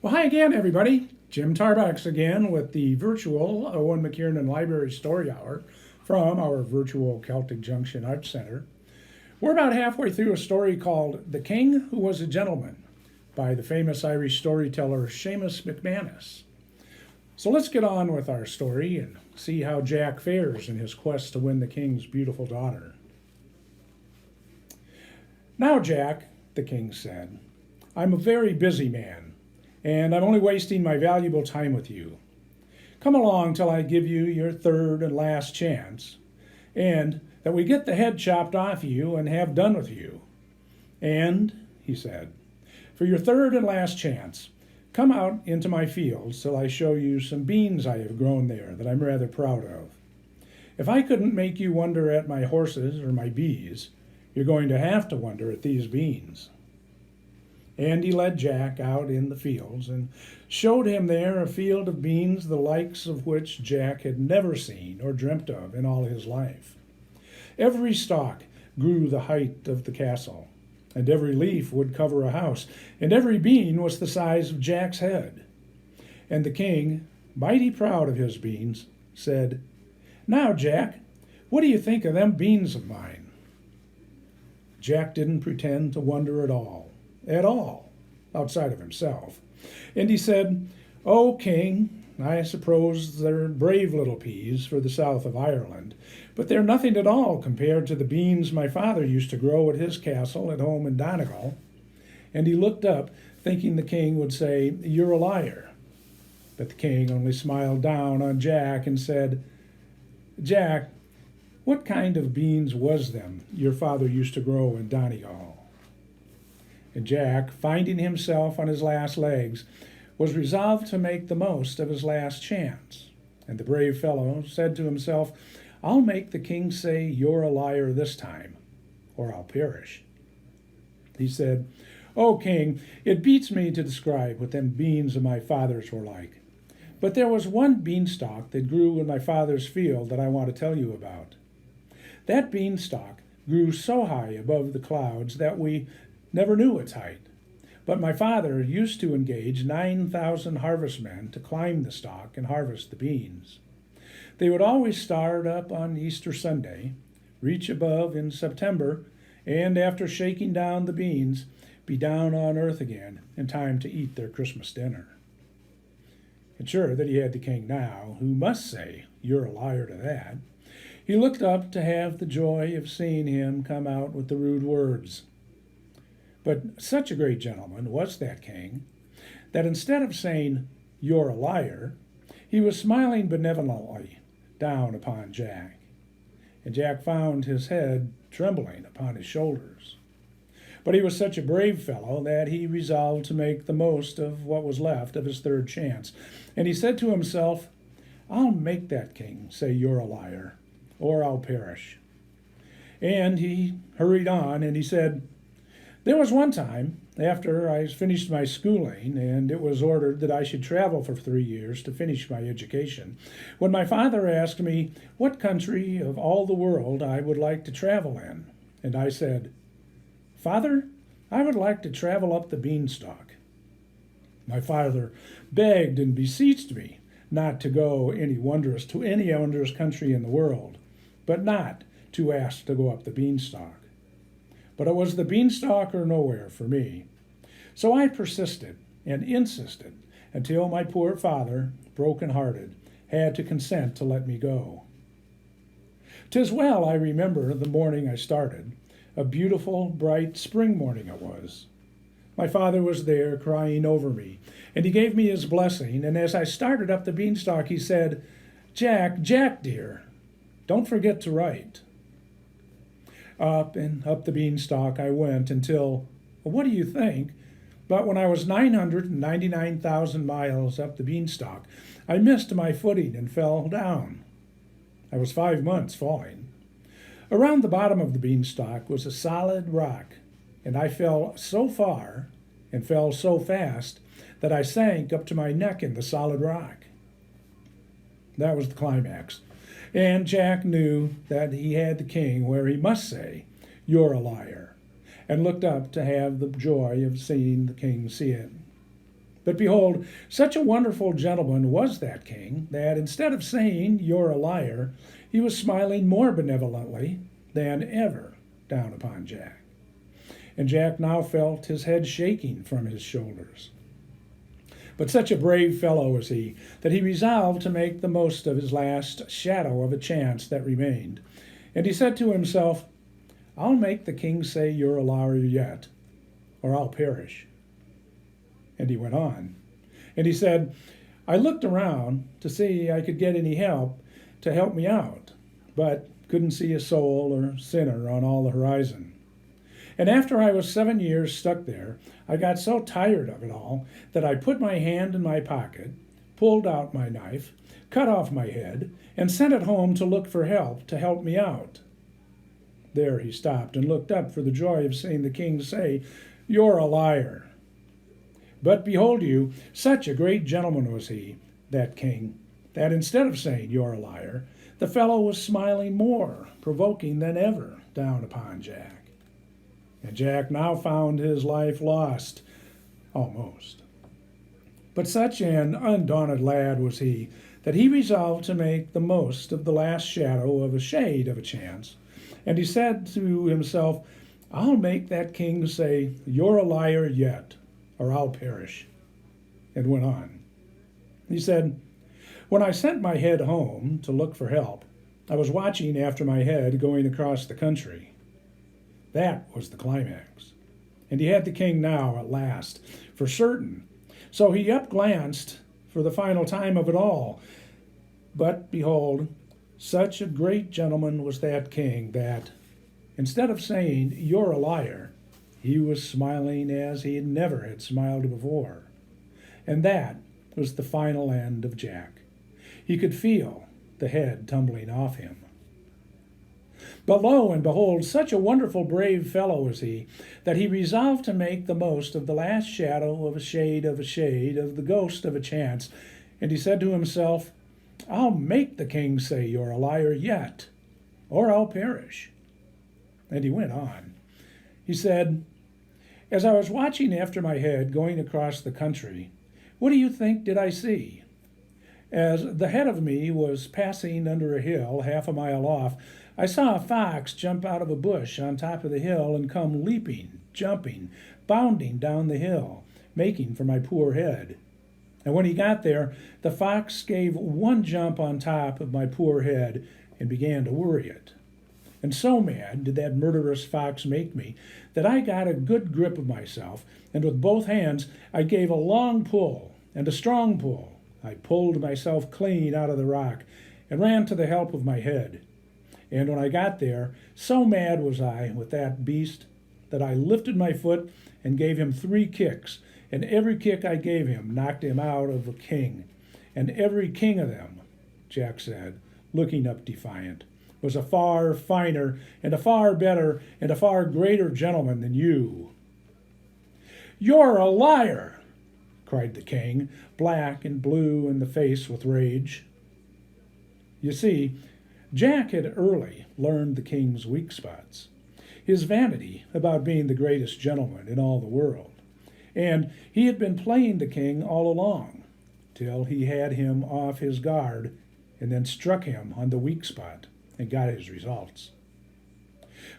Well, hi again, everybody. Jim Tarbox again with the virtual Eoin McKiernan Library Story Hour from our virtual Celtic Junction Arts Center. We're about halfway through a story called The King Who Was a Gentleman by the famous Irish storyteller Seumas MacManus. So let's get on with our story and see how Jack fares in his quest to win the king's beautiful daughter. "Now, Jack," the king said, "I'm a very busy man, and I'm only wasting my valuable time with you. Come along till I give you your third and last chance, and that we get the head chopped off you and have done with you. And," he said, "for your third and last chance, come out into my fields till I show you some beans I have grown there that I'm rather proud of. If I couldn't make you wonder at my horses or my bees, you're going to have to wonder at these beans." And he led Jack out in the fields and showed him there a field of beans the likes of which Jack had never seen or dreamt of in all his life. Every stalk grew the height of the castle, and every leaf would cover a house, and every bean was the size of Jack's head. And the king, mighty proud of his beans, said, "Now, Jack, what do you think of them beans of mine?" Jack didn't pretend to wonder at all, outside of himself. And he said, "Oh, king, I suppose they're brave little peas for the south of Ireland, but they're nothing at all compared to the beans my father used to grow at his castle at home in Donegal." And he looked up, thinking the king would say, "You're a liar." But the king only smiled down on Jack and said, "Jack, what kind of beans was them your father used to grow in Donegal?" And Jack, finding himself on his last legs, was resolved to make the most of his last chance. And the brave fellow said to himself, "I'll make the king say you're a liar this time, or I'll perish." He said, "Oh, king, it beats me to describe what them beans of my father's were like. But there was one beanstalk that grew in my father's field that I want to tell you about. That beanstalk grew so high above the clouds that we never knew its height. But my father used to engage 9,000 harvestmen to climb the stalk and harvest the beans. They would always start up on Easter Sunday, reach above in September, and after shaking down the beans, be down on earth again in time to eat their Christmas dinner." And sure that he had the king now, who must say, "You're a liar" to that. He looked up to have the joy of seeing him come out with the rude words. But such a great gentleman was that king, that instead of saying, "You're a liar," he was smiling benevolently down upon Jack. And Jack found his head trembling upon his shoulders. But he was such a brave fellow that he resolved to make the most of what was left of his third chance. And he said to himself, "I'll make that king say you're a liar, or I'll perish." And he hurried on, and he said, "There was one time, after I finished my schooling, and it was ordered that I should travel for 3 years to finish my education, when my father asked me what country of all the world I would like to travel in. And I said, 'Father, I would like to travel up the beanstalk.' My father begged and beseeched me not to go to any wondrous country in the world, but not to ask to go up the beanstalk. But it was the beanstalk or nowhere for me. So I persisted and insisted until my poor father, broken-hearted, had to consent to let me go. 'Tis well I remember the morning I started. A beautiful, bright spring morning it was. My father was there crying over me, and he gave me his blessing, and as I started up the beanstalk he said, 'Jack, Jack dear, don't forget to write.' Up and up the beanstalk I went until, what do you think? But when I was 999,000 miles up the beanstalk, I missed my footing and fell down. I was 5 months falling. Around the bottom of the beanstalk was a solid rock, and I fell so far and fell so fast that I sank up to my neck in the solid rock." That was the climax. And Jack knew that he had the king where he must say, "You're a liar," and looked up to have the joy of seeing the king see it. But behold, such a wonderful gentleman was that king that instead of saying, "You're a liar," he was smiling more benevolently than ever down upon Jack. And Jack now felt his head shaking from his shoulders. But such a brave fellow was he that he resolved to make the most of his last shadow of a chance that remained. And he said to himself, "I'll make the king say you're a liar yet, or I'll perish." And he went on. And he said, "I looked around to see I could get any help to help me out, but couldn't see a soul or sinner on all the horizon. And after I was 7 years stuck there, I got so tired of it all that I put my hand in my pocket, pulled out my knife, cut off my head, and sent it home to look for help to help me out." There he stopped and looked up for the joy of seeing the king say, "You're a liar." But behold you, such a great gentleman was he, that king, that instead of saying, "You're a liar," the fellow was smiling more provoking than ever down upon Jack. And Jack now found his life lost, almost. But such an undaunted lad was he that he resolved to make the most of the last shadow of a shade of a chance. And he said to himself, "I'll make that king say, 'You're a liar yet, or I'll perish.'" And went on. He said, "When I sent my head home to look for help, I was watching after my head going across the country." That was the climax. And he had the king now at last, for certain. So he up-glanced for the final time of it all. But behold, such a great gentleman was that king that, instead of saying, "You're a liar," he was smiling as he never had smiled before. And that was the final end of Jack. He could feel the head tumbling off him. But lo and behold, such a wonderful brave fellow was he, that he resolved to make the most of the last shadow of a shade of the ghost of a chance. And he said to himself, "I'll make the king say you're a liar yet, or I'll perish." And he went on. He said, "As I was watching after my head going across the country, what do you think did I see? As the head of me was passing under a hill half a mile off, I saw a fox jump out of a bush on top of the hill and come leaping, jumping, bounding down the hill, making for my poor head. And when he got there, the fox gave one jump on top of my poor head and began to worry it. And so mad did that murderous fox make me that I got a good grip of myself, and with both hands I gave a long pull and a strong pull. I pulled myself clean out of the rock and ran to the help of my head. And when I got there, so mad was I with that beast that I lifted my foot and gave him 3 kicks, and every kick I gave him knocked him out of a king. And every king of them," Jack said, looking up defiant, "was a far finer and a far better and a far greater gentleman than you." "You're a liar!" cried the king, black and blue in the face with rage. You see, Jack had early learned the king's weak spots, his vanity about being the greatest gentleman in all the world, and he had been playing the king all along, till he had him off his guard and then struck him on the weak spot and got his results.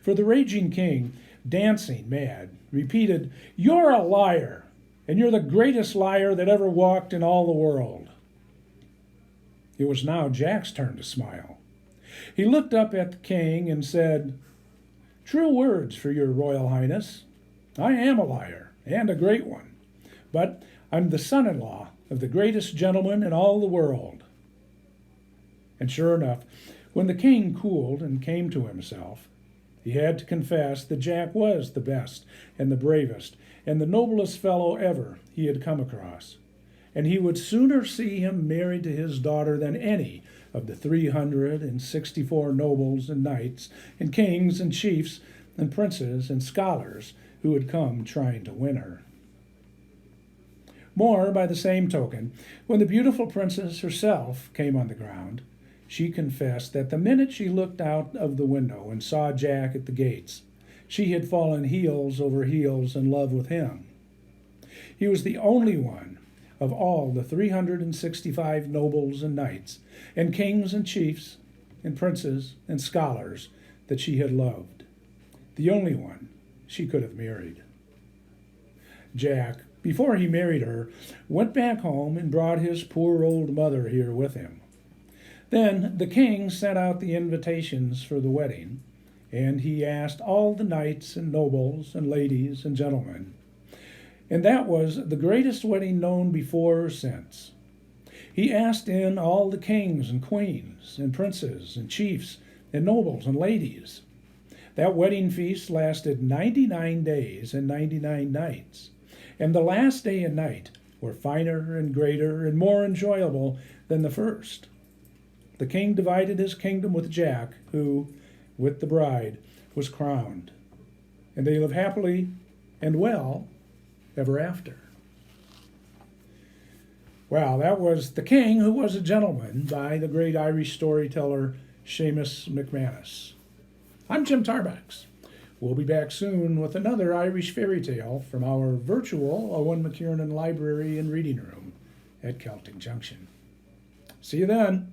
For the raging king, dancing mad, repeated, "You're a liar, and you're the greatest liar that ever walked in all the world." It was now Jack's turn to smile. He looked up at the king and said, "True words for your royal highness. I am a liar, and a great one, but I'm the son-in-law of the greatest gentleman in all the world." And sure enough, when the king cooled and came to himself, he had to confess that Jack was the best and the bravest and the noblest fellow ever he had come across, and he would sooner see him married to his daughter than any of the 364 nobles and knights and kings and chiefs and princes and scholars who had come trying to win her. More by the same token, when the beautiful princess herself came on the ground, she confessed that the minute she looked out of the window and saw Jack at the gates, she had fallen heels over heels in love with him. He was the only one of all the 365 nobles and knights, and kings and chiefs, and princes and scholars that she had loved, the only one she could have married. Jack, before he married her, went back home and brought his poor old mother here with him. Then the king sent out the invitations for the wedding, and he asked all the knights and nobles and ladies and gentlemen. And that was the greatest wedding known before or since. He asked in all the kings and queens and princes and chiefs and nobles and ladies. That wedding feast lasted 99 days and 99 nights, and the last day and night were finer and greater and more enjoyable than the first. The king divided his kingdom with Jack, who, with the bride, was crowned, and they live happily and well ever after. Well, that was The King Who Was a Gentleman by the great Irish storyteller Seumas MacManus. I'm Jim Tarbox. We'll be back soon with another Irish fairy tale from our virtual Eoin McKiernan library and reading room at Celtic Junction. See you then.